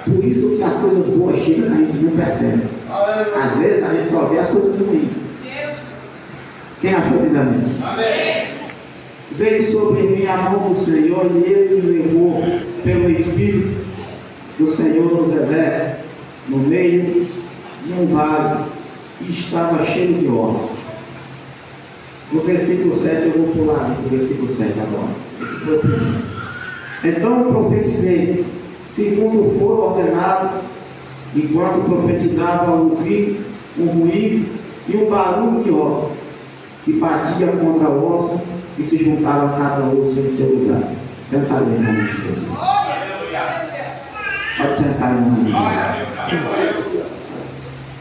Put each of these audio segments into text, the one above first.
Por isso que as coisas boas chegam que a gente não percebe. Às vezes a gente só vê as coisas ruins. Quem achou que amém? Amém. Veio sobre mim a mão do Senhor e Ele me levou pelo Espírito do Senhor dos Exércitos no meio de um vale que estava cheio de ossos. No versículo 7, eu vou pular no versículo 7 agora. Esse foi o primeiro. Então eu profetizei, segundo for ordenado, enquanto profetizava, ouvi um ruído e um barulho de ossos, que batia contra o osso e se juntava cada osso em seu lugar. Senta aí, em nome de Jesus. Pode sentar, em nome de Jesus.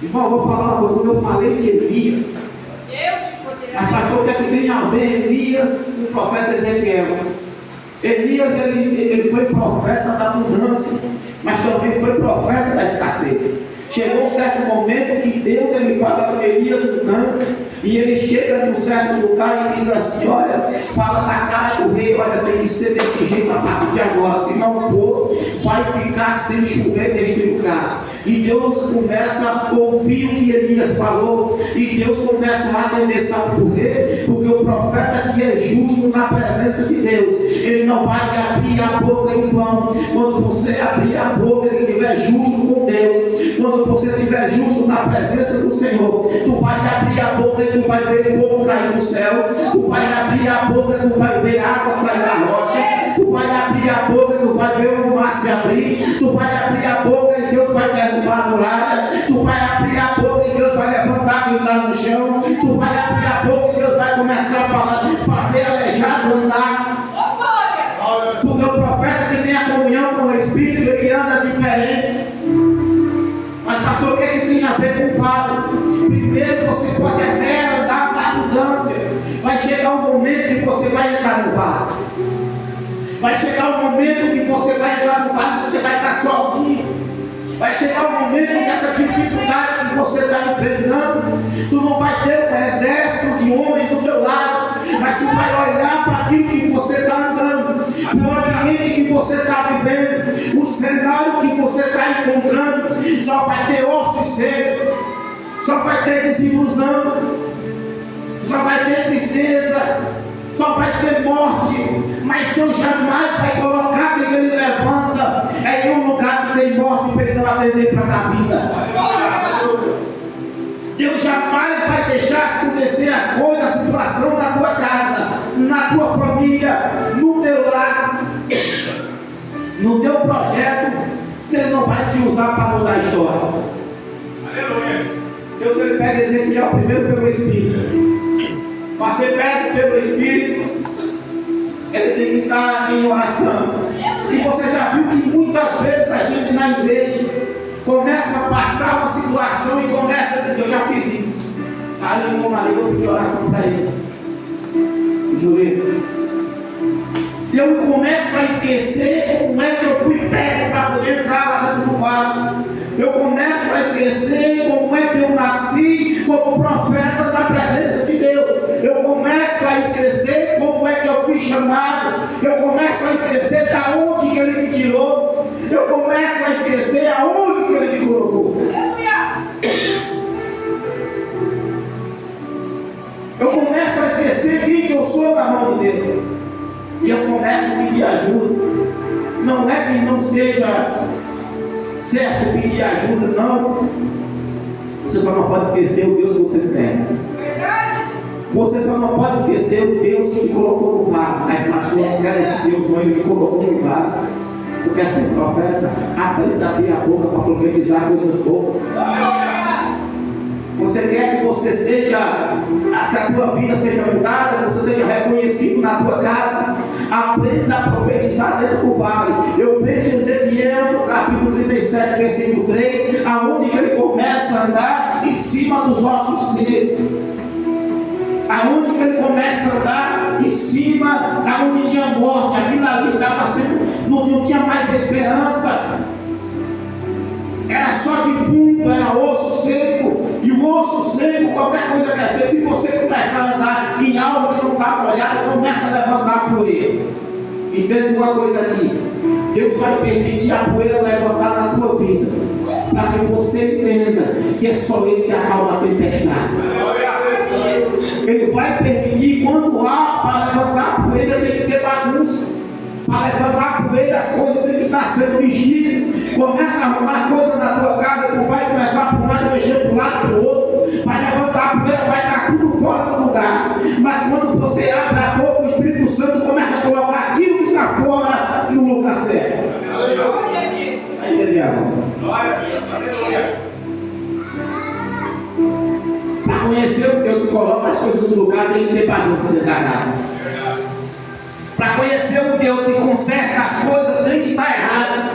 Irmão, eu vou falar uma coisa. Quando eu falei de Elias, mas pastor, o que é que tem a ver Elias e o profeta Ezequiel? Elias, ele foi profeta da abundância, mas também foi profeta da escassez. Chegou um certo momento que Deus, ele fala com Elias no canto, e ele chega num certo lugar e diz assim: olha, fala na cara do rei, olha, tem que ser desse jeito a partir de agora, se não for, vai ficar sem chover neste lugar. E Deus começa a ouvir o que Elias falou, e Deus começa a atender, sabe por quê? Porque o profeta que é justo na presença de Deus, ele não vai abrir a boca em vão. Quando você abrir a boca, ele estiver justo com Deus, quando você estiver justo na presença do Senhor, tu vai abrir a boca e tu vai ver fogo cair do céu, tu vai abrir a boca e tu vai ver água sair da rocha, tu vai abrir a boca e tu vai ver o mar se abrir, tu vai abrir a boca e Deus vai derrubar a muralha, tu vai abrir a boca e Deus vai levantar quem está no chão, tu vai abrir a boca e Deus vai começar a falar, fazer aleijado andar. Porque o profeta que tem a comunhão com o Espírito, ele anda diferente. Mas pastor, o que é que tem a ver com o vale? Primeiro você pode até andar na abundância. Vai chegar um momento que você vai entrar no vale. Vai chegar um momento que você vai entrar no vale e você vai estar sozinho. Vai chegar um momento que essa dificuldade que você está enfrentando, tu não vai ter um exército de homens do teu lado, mas tu vai olhar para aquilo que você está andando, para o ambiente que você está vivendo, o cenário que você está encontrando, só vai ter osso seco, só vai ter desilusão, só vai ter tristeza, só vai ter morte, mas Deus jamais vai colocar quem Ele levanta em um lugar que tem morte para Ele não atender para dar vida. Deus jamais vai deixar acontecer as coisas, a situação na tua casa, na tua família, no teu lar, no teu projeto. Ele não vai te usar para mudar a história. Aleluia. Deus, ele pega Ezequiel primeiro pelo Espírito. Você pede pelo Espírito, ele tem que estar em oração. E você já viu que muitas vezes a gente na igreja começa a passar uma situação e começa a dizer: eu já fiz isso. Aí meu marido, eu pedi oração para ele. Jurei. Eu começo a esquecer como é que eu fui pego para poder entrar lá dentro do vale. Eu começo a esquecer como é que eu nasci como profeta da presença de Deus. Eu começo a esquecer como é que eu fui chamado. Eu começo a esquecer da onde que Ele me tirou. Eu começo a esquecer aonde que Ele me colocou. Eu começo a esquecer quem que eu sou na mão de Deus. E eu começo a pedir ajuda. Não é que não seja certo pedir ajuda, não. Você só não pode esquecer o Deus que você serve. Você só não pode esquecer o Deus que te colocou no vale. Mas pastor, eu não quero esse Deus, não. Ele me colocou no vale. Eu quero ser profeta. Aprenda a abrir a boca para profetizar coisas boas. Você quer que você seja, que a tua vida seja mudada, que você seja reconhecido na tua casa. Aprenda a profetizar dentro do vale. Eu vejo Ezequiel no capítulo 37, versículo 3, aonde que ele começa a andar em cima dos ossos secos. Aonde que ele começa a andar em cima, aonde tinha morte, aquilo ali estava sendo, não tinha mais esperança. Era só defunto, era osso seco. E o osso seco, qualquer coisa quer ser. Se você começar a andar em algo que não está molhado, começa a levantar poeira. Entende uma coisa aqui? Deus vai permitir a poeira levantar na tua entenda que é só Ele que acalma a tempestade. Ele vai permitir quando há para levantar a poeira, tem que ter bagunça. Para levantar a poeira, as coisas têm que estar sendo mexidas. Começa a arrumar coisa na tua casa, tu vai começar a arrumar, mexer para um lado para o outro. Vai levantar a poeira, vai estar tudo fora do lugar. Mas quando você abre a boca, o Espírito Santo começa a colocar aquilo que está fora no lugar certo. Aí ele para conhecer o Deus que coloca as coisas no lugar, tem que ter bagunça dentro da casa. Para conhecer o Deus que conserta as coisas, tem que estar errado.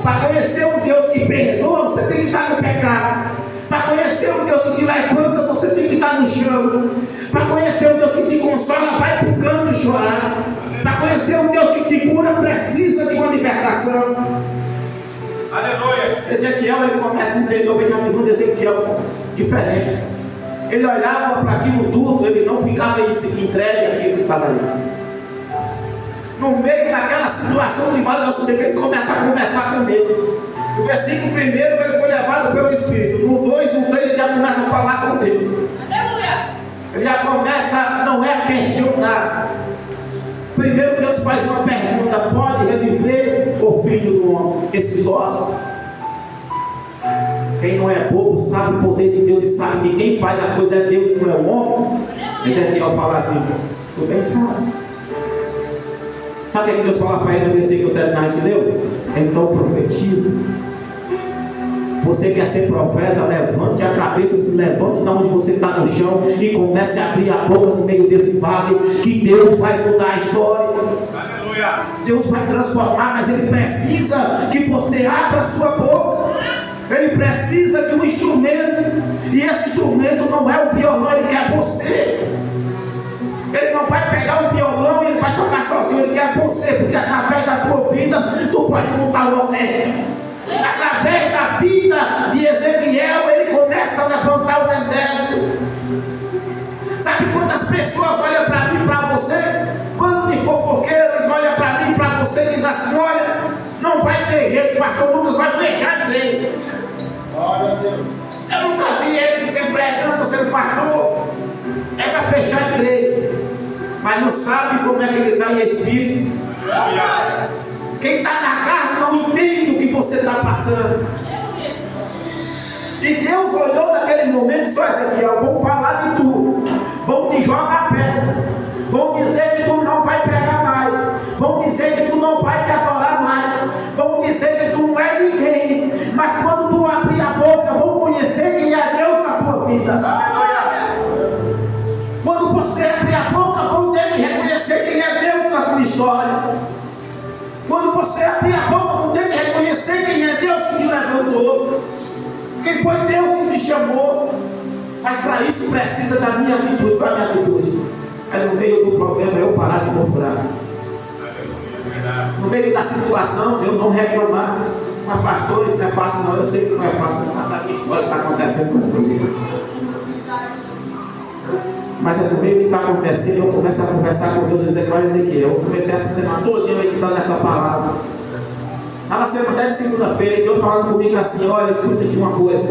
Para conhecer o Deus que perdoa, você tem que estar no pecado. Para conhecer o Deus que te levanta, você tem que estar no chão. Para conhecer o Deus que te consola, vai para o canto chorar. Para conhecer o Deus que te cura, precisa de uma libertação. Aleluia. Ezequiel, ele começa a entender, veja a visão de Ezequiel diferente. Ele olhava para aquilo tudo, ele não ficava entregue àquilo que estava ali. No meio daquela situação de vale da sossego, ele começa a conversar com Deus. No versículo 1, ele foi levado pelo Espírito. No 2, no 3, ele já começa a falar com Deus. Ele já começa, não é a questionar. Primeiro Deus faz uma pergunta: pode reviver o filho do homem esses ossos? Quem não é bobo sabe o poder de Deus e sabe que quem faz as coisas é Deus, não é o homem. Ezequiel fala assim: tu bem sabes. Sabe o que Deus fala para ele no versículo 7 mais de Deus? Então profetiza. Você quer ser profeta? Levante a cabeça, se levante de onde você está no chão e comece a abrir a boca no meio desse vale, que Deus vai mudar a história. Aleluia. Deus vai transformar, mas Ele precisa que você abra a sua boca. Ele precisa de um instrumento, e esse instrumento não é o violão, Ele quer você. Ele não vai pegar o violão e Ele vai tocar sozinho, Ele quer você, porque através da tua vida tu pode montar uma orquestra. Através da vida de Ezequiel, ele começa a levantar o exército. Sabe quantas pessoas olham para mim e para você? Quando de fofoqueiros olham para mim e para você e dizem assim: olha, não vai ter jeito, o pastor Lucas vai fechar a igreja. Eu nunca vi ele se pregando, sendo pastor. Ele vai fechar a igreja, mas não sabe como é que ele está em espírito. Quem está na carne não entende o que você está passando. E Deus olhou naquele momento e disse: Ezequiel, vão falar de tu, vão te jogar pedra, vão dizer que tu não vai pregar mais, vão dizer que tu não vai te adorar mais, vão dizer que tu não é ninguém, mas quando tu abrir a boca, vão conhecer quem é Deus na tua vida. Quando você abrir a boca, vão ter que reconhecer quem é Deus na tua história. Quando você abrir a boca, vão ter que reconhecer quem é Deus que te levantou, quem foi Deus que te chamou. Mas para isso precisa da minha atitude. Qual é a minha atitude? É no meio do problema eu parar de murmurar. No meio da situação eu não reclamar. Mas pastor, isso não é fácil não. Eu sei que não é fácil, não sabe da minha história que está acontecendo comigo. Mas é no meio que está acontecendo, eu começo a conversar com Deus e dizer: olha, Ezequiel, eu comecei essa semana todinha meditando nessa palavra. Estava sendo até de segunda-feira, e Deus falando comigo assim: olha, escute aqui uma coisa.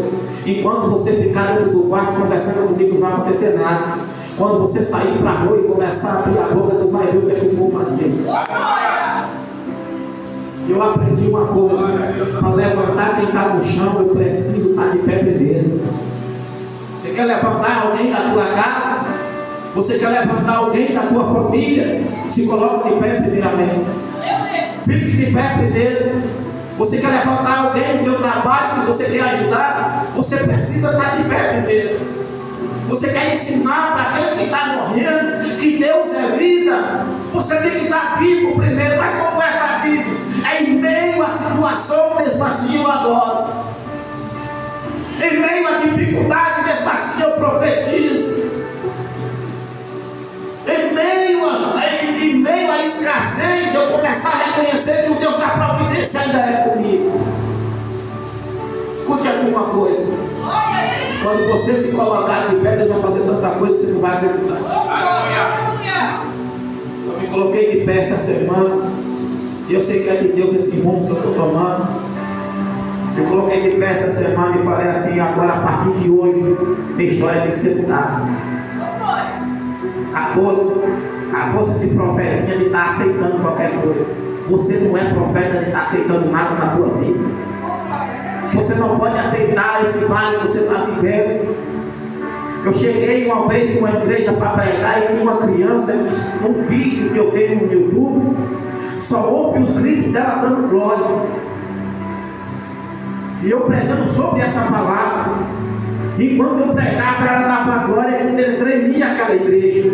Enquanto você ficar dentro do quarto conversando comigo, não vai acontecer nada. Quando você sair para a rua e começar a abrir a boca, tu vai ver o que é que eu vou fazer. Eu aprendi uma coisa: para levantar quem está no chão, eu preciso estar de pé primeiro. Você quer levantar alguém da tua casa? Você quer levantar alguém da tua família? Se coloque de pé primeiramente. Fique de pé primeiro. Você quer levantar alguém no teu trabalho que você quer ajudar? Você precisa estar de pé primeiro. Você quer ensinar para aquele que está morrendo que Deus é vida? Você tem que estar vivo primeiro. Mas como é estar vivo? É em meio à situação, mesmo assim eu adoro. Em meio à dificuldade, mesmo assim eu profetizo. Em meio à escassez, eu começar a reconhecer que o Deus da providência ainda é comigo. Escute aqui uma coisa: quando você se colocar de pé, Deus vai fazer tanta coisa que você não vai acreditar. Eu me coloquei de pé essa semana, e eu sei que é de Deus esse rumo que eu estou tomando. Eu coloquei de pé essa semana e falei assim: agora a partir de hoje, a história tem que ser mudada. Acabou-se esse profetinha de estar aceitando qualquer coisa. Você não é profeta de estar aceitando nada na tua vida. Você não pode aceitar esse vale que você está vivendo. Eu cheguei uma vez numa igreja para pregar e tinha uma criança, num vídeo que eu tenho no YouTube, só ouve os gritos dela dando glória. E eu pregando sobre essa palavra. E quando eu pregava, ela dava glória e tremia aquela igreja.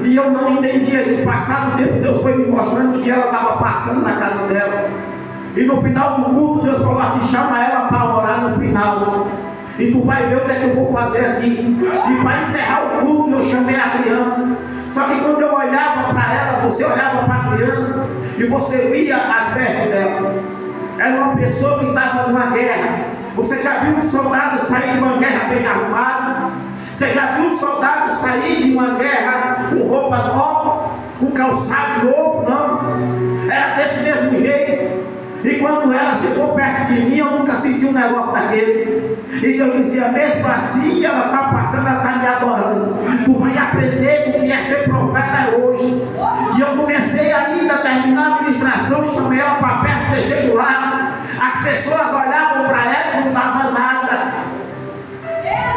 E eu não entendia. No passado tempo, Deus foi me mostrando que ela estava passando na casa dela. E no final do culto, Deus falou assim: chama ela para orar no final. E tu vai ver o que é que eu vou fazer aqui. E para encerrar o culto, eu chamei a criança. Só que quando eu olhava para ela, você olhava para a criança e você via as vestes dela. Era uma pessoa que estava numa guerra. Você já viu um soldado sair de uma guerra bem arrumado? Você já viu um soldado sair de uma guerra com roupa nova, com calçado novo? Não. Era desse mesmo jeito. E quando ela chegou perto de mim, eu nunca senti um negócio daquele. Então eu dizia: mesmo assim, ela está passando, ela está me adorando. Tu vai aprender o que é ser profeta hoje. E eu comecei ainda a terminar a ministração, chamei ela para perto, deixei do lado. As pessoas olhavam para ela e não dava nada.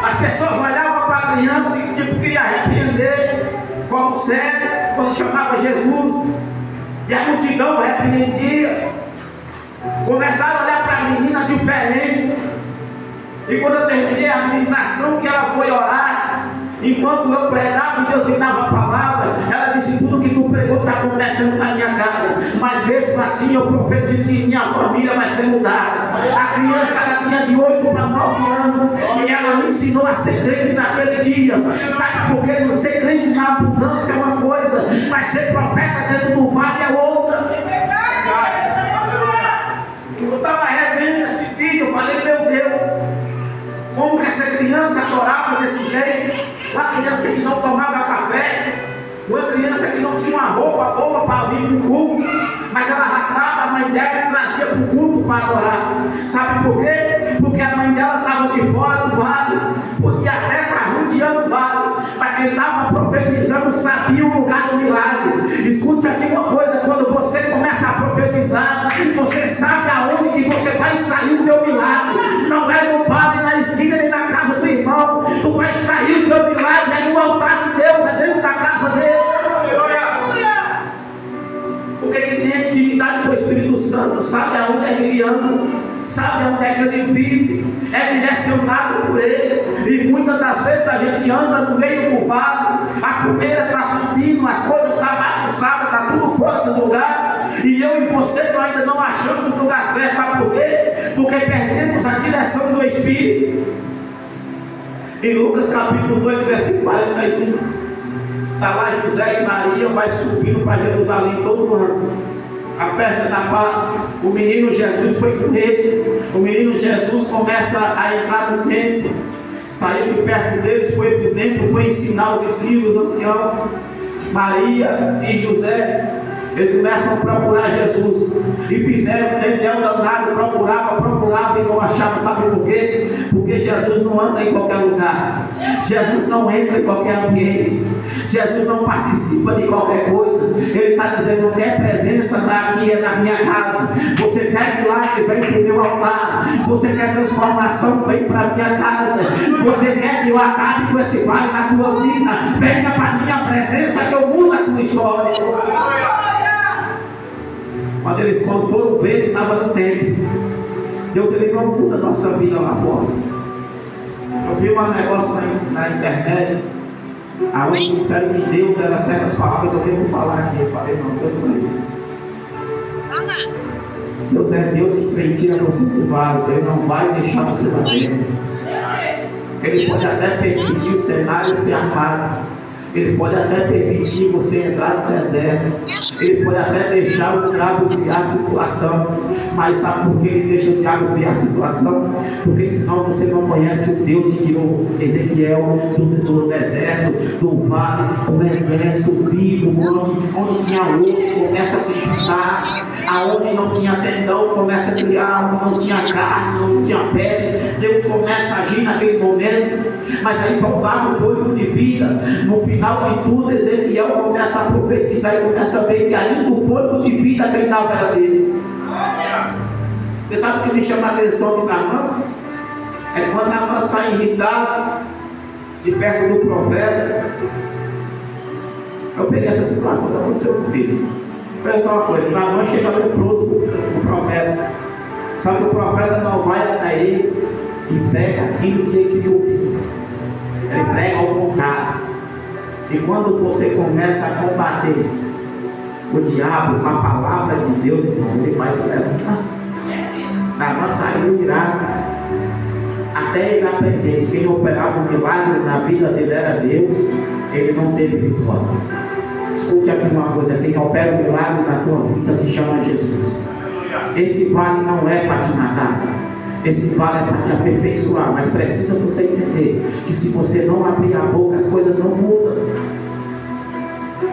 As pessoas olhavam para a criança e tipo queria repreender, como cego, quando chamava Jesus. E a multidão repreendia. Começaram a olhar para a menina diferente. E quando eu terminei a administração, que ela foi orar, enquanto eu pregava e Deus me dava a palavra, ela disse: tudo que tu pregou está acontecendo na minha casa. Mas mesmo assim eu profetizo que minha família vai ser mudada. A criança, ela tinha de 8 para 9 anos. E ela me ensinou a ser crente naquele dia. Sabe por quê? Ser crente na abundância é uma coisa, mas ser profeta dentro do vale é outra. Eu estava revendo esse vídeo, eu falei: meu Deus, como que essa criança adorava desse jeito? Uma criança que não tomava café, uma criança que não tinha uma roupa boa para vir para o culto, mas ela arrastava a mãe dela e trazia para o culto para adorar. Sabe por quê? Porque a mãe dela estava de fora do vale, podia até estar rodeando o vale, mas quem estava profetizando sabia o lugar do milagre. Escute aqui uma coisa: quando você começa a profetizar, você sabe aonde que você vai extrair o teu milagre. Não é no bar, na esquina, nem na casa do irmão. Tu vai extrair o teu milagre, é no altar de Deus, é dentro da casa dele. Porque quem tem intimidade com o Espírito Santo sabe aonde é que ele anda, sabe aonde é que ele vive, é direcionado por ele. E muitas das vezes a gente anda no meio do vale, a poeira está subindo, as coisas estão bagunçadas, está tudo fora do lugar, e eu e você ainda não achamos o lugar certo. Sabe por quê? Porque perdemos a direção do Espírito. Em Lucas capítulo 2, versículo 41, está lá José e Maria, vai subindo para Jerusalém todo ano, a festa da Páscoa. O menino Jesus foi com eles. O menino Jesus começa a entrar no templo, saiu de perto deles, foi para o templo, foi ensinar os escribas, os anciãos. Maria e José, eles começam a procurar Jesus, e fizeram um danado, procurava e não achava. Sabe por quê? Porque Jesus não anda em qualquer lugar, Jesus não entra em qualquer ambiente, Jesus não participa de qualquer coisa. Ele está dizendo: quer presença, está aqui, é na minha casa. Você quer milagre, vem para o meu altar. Você quer transformação, vem para a minha casa. Você quer que eu acabe com esse vale na tua vida, venha para a minha presença que eu mudo a tua história. Quando foram ver, ele estava no templo. Deus, ele não muda a nossa vida lá fora. Eu vi um negócio na internet, aonde disseram que Deus era certas palavras que eu devo falar aqui. Eu falei: não, Deus não é isso. Deus é Deus que retira você do vale. Ele não vai deixar você lá dentro. Ele pode até permitir o cenário ser armado, Ele pode até permitir você entrar no deserto. Ele pode até deixar o diabo criar a situação. Mas sabe por que ele deixa o diabo criar a situação? Porque senão você não conhece o Deus que tirou Ezequiel do deserto, do vale, com um exército vivo, onde tinha osso, começa a se juntar. Aonde não tinha tendão, começa a criar. Onde não tinha carne, não tinha pele, Deus começa a agir naquele momento. Mas aí faltava o fôlego de vida. No final de tudo, Ezequiel começa a profetizar e começa a ver que ainda o fôlego de vida que ele dava era dele. Você sabe o que me chama a atenção de Naamã? É quando Naamã sai irritado de perto do profeta. Eu peguei essa situação que aconteceu comigo. Olha só uma coisa, Naamã chega leproso o profeta. Só que o profeta não vai até ele e prega aquilo que ele queria ouvir. Ele prega ao contrário. E quando você começa a combater o diabo com a palavra de Deus, irmão, ele vai se levantar. Naamã saiu irado, até ele aprender que quem operava um milagre na vida dele era Deus. Ele não teve vitória. Escute aqui uma coisa: quem opera um milagre na tua vida se chama Jesus. Esse vale não é para te matar, esse vale é para te aperfeiçoar. Mas precisa você entender que se você não abrir a boca, as coisas não mudam.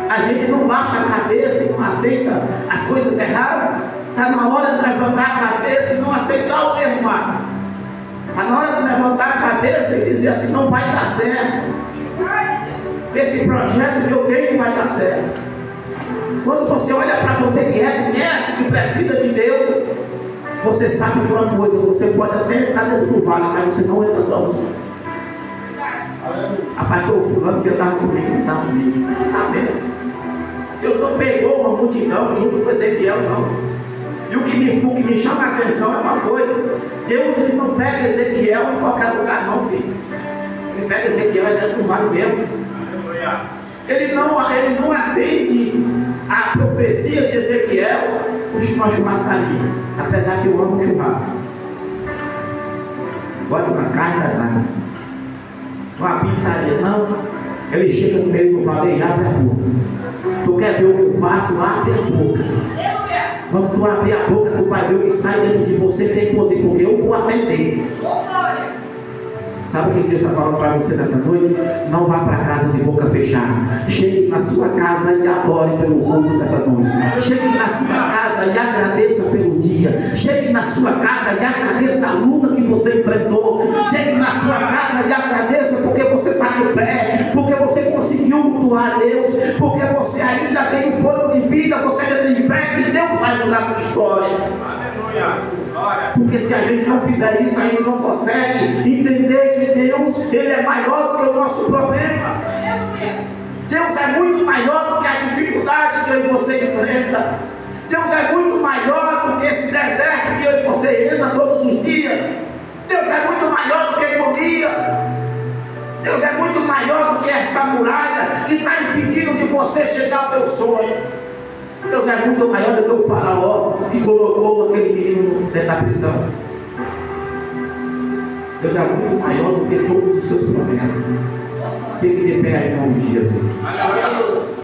A gente não baixa a cabeça e não aceita as coisas erradas. Está na hora de levantar a cabeça e não aceitar o erro mais. Está na hora de levantar a cabeça e dizer assim: não vai dar certo. Esse projeto que eu tenho vai dar certo. Quando você olha para você e reconhece que precisa de Deus, você sabe de uma coisa: você pode até entrar dentro do vale, mas você não entra sozinho. A pastor fulano que estava comigo, não estava comigo. Não está vendo? Deus não pegou uma multidão junto com Ezequiel, não. E o que me chama a atenção é uma coisa: Deus ele não pega Ezequiel em qualquer lugar, não, filho. Ele pega Ezequiel dentro do vale mesmo. Ele não atende a profecia de Ezequiel uma churrascaria, apesar que eu amo churrasco. Gosto de uma carne danada, uma pizzaria, não. Ele chega no meio do vale e abre a boca. Tu quer ver o que eu faço? Abre a boca. Quando tu abrir a boca, tu vai ver o que sai dentro de você, tem poder, porque eu vou atender. Sabe o que Deus está falando para você nessa noite? Não vá para casa de boca fechada. Chegue na sua casa e adore pelo culto dessa noite. Chegue na sua casa e agradeça pelo dia. Chegue na sua casa e agradeça a luta que você enfrentou. Chegue na sua casa e agradeça porque você está de pé, porque você conseguiu cultuar a Deus, porque você ainda tem um fôlego de vida, você ainda tem fé que Deus vai mudar a sua história. Aleluia. Porque se a gente não fizer isso, a gente não consegue entender que Deus, Ele é maior do que o nosso problema. Deus é muito maior do que a dificuldade que eu e você enfrenta. Deus é muito maior do que esse deserto que eu e você entra todos os dias. Deus é muito maior do que Golias. Deus é muito maior do que essa muralha que está impedindo de você chegar ao teu sonho. Deus é muito maior do que o faraó que colocou aquele menino dentro da prisão. Deus é muito maior do que todos os seus problemas. Fique de pé em nome de Jesus.